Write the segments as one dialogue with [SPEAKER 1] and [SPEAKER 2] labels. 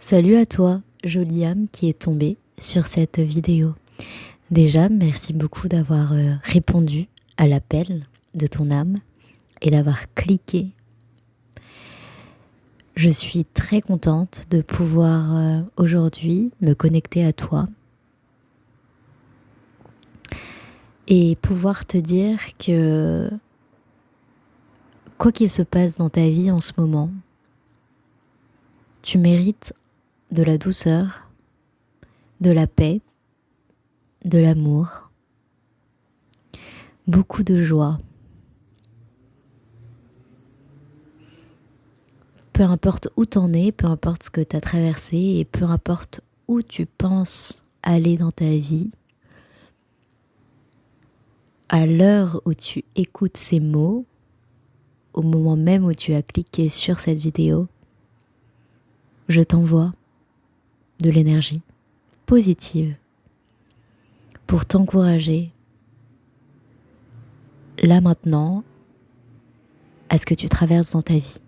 [SPEAKER 1] Salut à toi, jolie âme qui est tombée sur cette vidéo. Déjà, merci beaucoup d'avoir répondu à l'appel de ton âme et d'avoir cliqué. Je suis très contente de pouvoir aujourd'hui me connecter à toi et pouvoir te dire que quoi qu'il se passe dans ta vie en ce moment, tu mérites de la douceur, de la paix, de l'amour, beaucoup de joie. Peu importe où t'en es, peu importe ce que t'as traversé et peu importe où tu penses aller dans ta vie, à l'heure où tu écoutes ces mots, au moment même où tu as cliqué sur cette vidéo, je t'envoie de l'énergie positive pour t'encourager là maintenant à ce que tu traverses dans ta vie.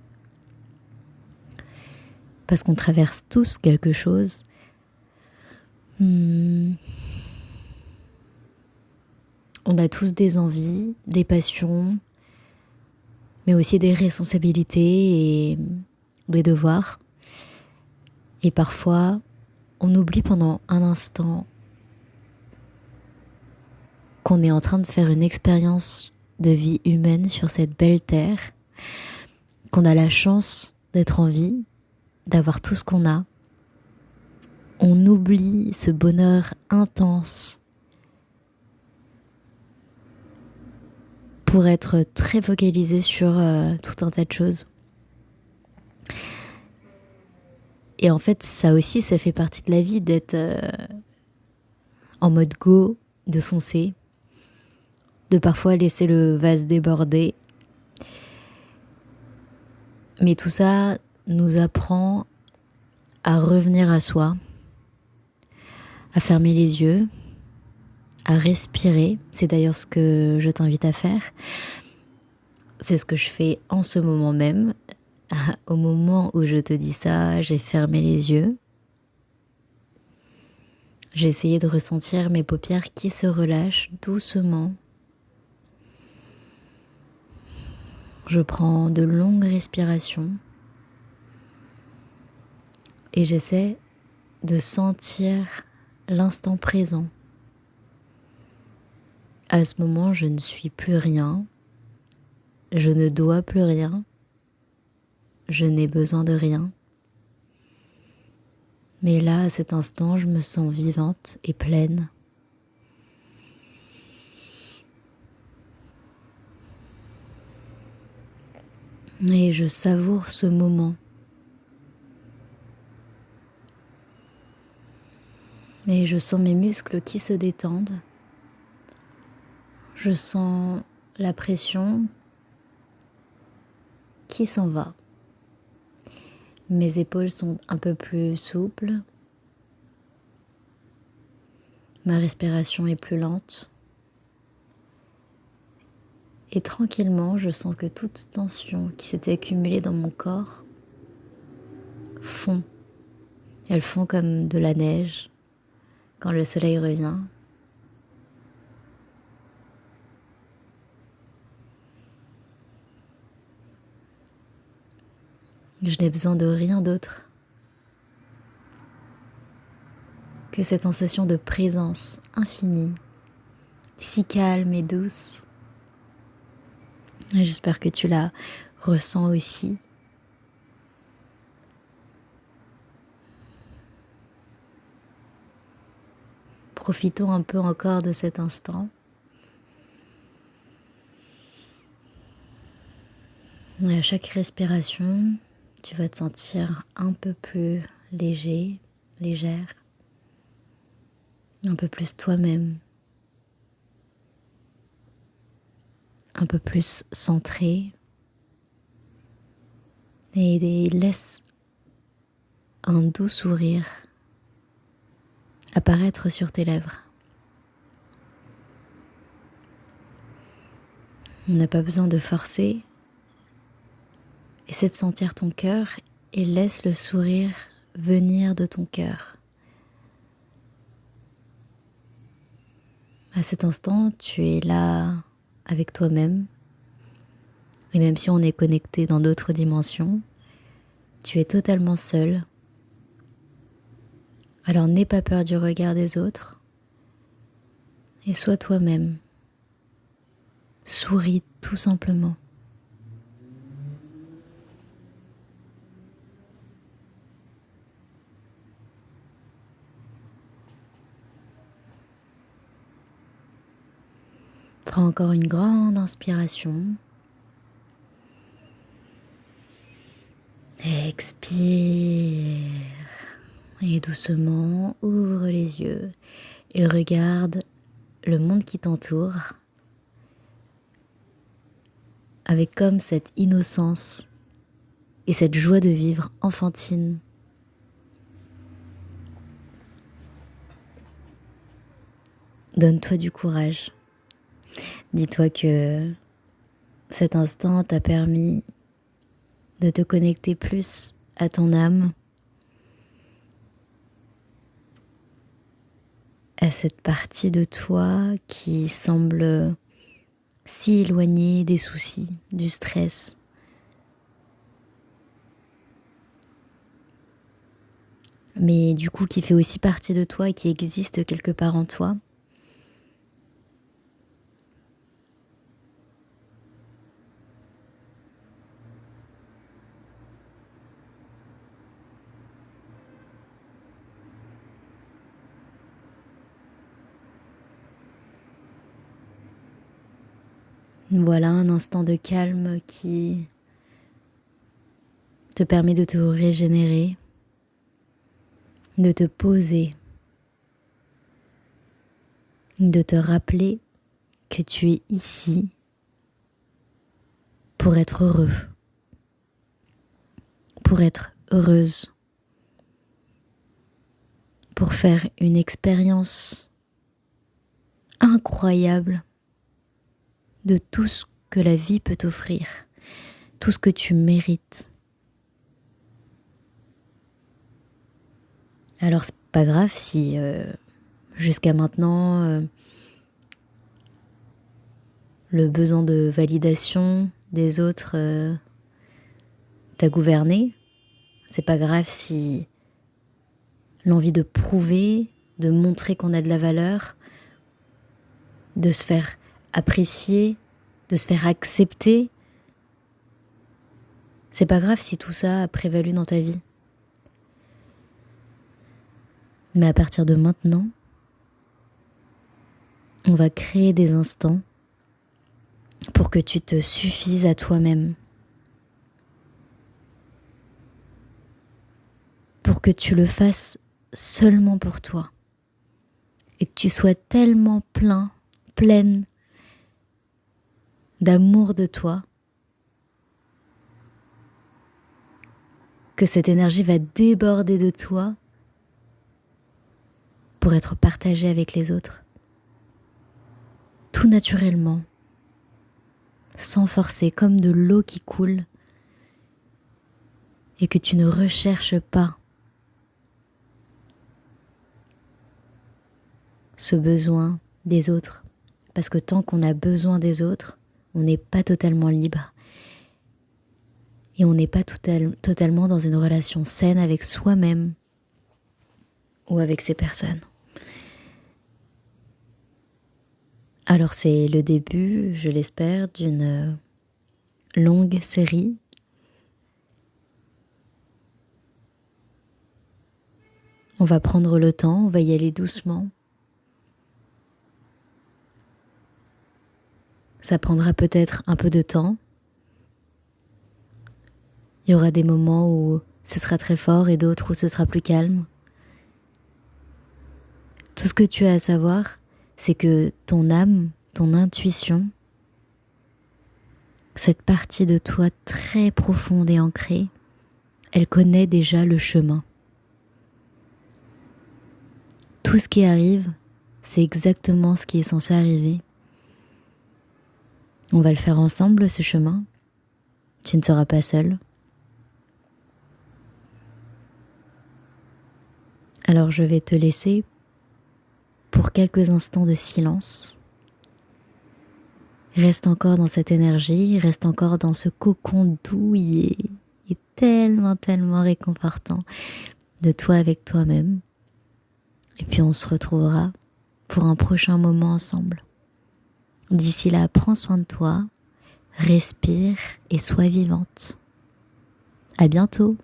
[SPEAKER 1] Parce qu'on traverse tous quelque chose. On a tous des envies, des passions, mais aussi des responsabilités et des devoirs. Et parfois, on oublie pendant un instant qu'on est en train de faire une expérience de vie humaine sur cette belle terre, qu'on a la chance d'être en vie, d'avoir tout ce qu'on a. On oublie ce bonheur intense pour être très focalisé sur tout un tas de choses. Et en fait, ça aussi, ça fait partie de la vie d'être en mode go, de foncer, de parfois laisser le vase déborder. Mais tout ça nous apprend à revenir à soi, à fermer les yeux, à respirer. C'est d'ailleurs ce que je t'invite à faire. C'est ce que je fais en ce moment même. Au moment où je te dis ça, j'ai fermé les yeux. J'ai essayé de ressentir mes paupières qui se relâchent doucement. Je prends de longues respirations et j'essaie de sentir l'instant présent. À ce moment, je ne suis plus rien, je ne dois plus rien, je n'ai besoin de rien. Mais là, à cet instant, je me sens vivante et pleine. Et je savoure ce moment. Et je sens mes muscles qui se détendent. Je sens la pression qui s'en va. Mes épaules sont un peu plus souples. Ma respiration est plus lente. Et tranquillement, je sens que toute tension qui s'était accumulée dans mon corps fond. Elles font comme de la neige quand le soleil revient. Je n'ai besoin de rien d'autre que cette sensation de présence infinie, si calme et douce. Et j'espère que tu la ressens aussi. Profitons un peu encore de cet instant. Et à chaque respiration, tu vas te sentir un peu plus léger, légère, un peu plus toi-même, un peu plus centré. Et laisse un doux sourire apparaître sur tes lèvres. On n'a pas besoin de forcer. Essaie de sentir ton cœur et laisse le sourire venir de ton cœur. À cet instant, tu es là avec toi-même. Et même si on est connecté dans d'autres dimensions, tu es totalement seul. Alors n'aie pas peur du regard des autres et sois toi-même. Souris tout simplement. Prends encore une grande inspiration. Expire. Et doucement, ouvre les yeux et regarde le monde qui t'entoure avec comme cette innocence et cette joie de vivre enfantine. Donne-toi du courage. Dis-toi que cet instant t'a permis de te connecter plus à ton âme, à cette partie de toi qui semble si éloignée des soucis, du stress. Mais du coup qui fait aussi partie de toi et qui existe quelque part en toi. Voilà un instant de calme qui te permet de te régénérer, de te poser, de te rappeler que tu es ici pour être heureux, pour être heureuse, pour faire une expérience incroyable de tout ce que la vie peut t'offrir, tout ce que tu mérites. Alors c'est pas grave si jusqu'à maintenant le besoin de validation des autres t'a gouverné. C'est pas grave si l'envie de prouver, de montrer qu'on a de la valeur, de se faire apprécier, de se faire accepter. C'est pas grave si tout ça a prévalu dans ta vie. Mais à partir de maintenant, on va créer des instants pour que tu te suffises à toi-même. Pour que tu le fasses seulement pour toi. Et que tu sois tellement pleine d'amour de toi, que cette énergie va déborder de toi pour être partagée avec les autres. Tout naturellement, sans forcer, comme de l'eau qui coule, et que tu ne recherches pas ce besoin des autres. Parce que tant qu'on a besoin des autres, on n'est pas totalement libre. Et on n'est pas totalement dans une relation saine avec soi-même ou avec ces personnes. Alors c'est le début, je l'espère, d'une longue série. On va prendre le temps, on va y aller doucement. Ça prendra peut-être un peu de temps. Il y aura des moments où ce sera très fort et d'autres où ce sera plus calme. Tout ce que tu as à savoir, c'est que ton âme, ton intuition, cette partie de toi très profonde et ancrée, elle connaît déjà le chemin. Tout ce qui arrive, c'est exactement ce qui est censé arriver. On va le faire ensemble, ce chemin. Tu ne seras pas seul. Alors je vais te laisser pour quelques instants de silence. Reste encore dans cette énergie, reste encore dans ce cocon doux, il est tellement, tellement réconfortant de toi avec toi-même. Et puis on se retrouvera pour un prochain moment ensemble. D'ici là, prends soin de toi, respire et sois vivante. À bientôt.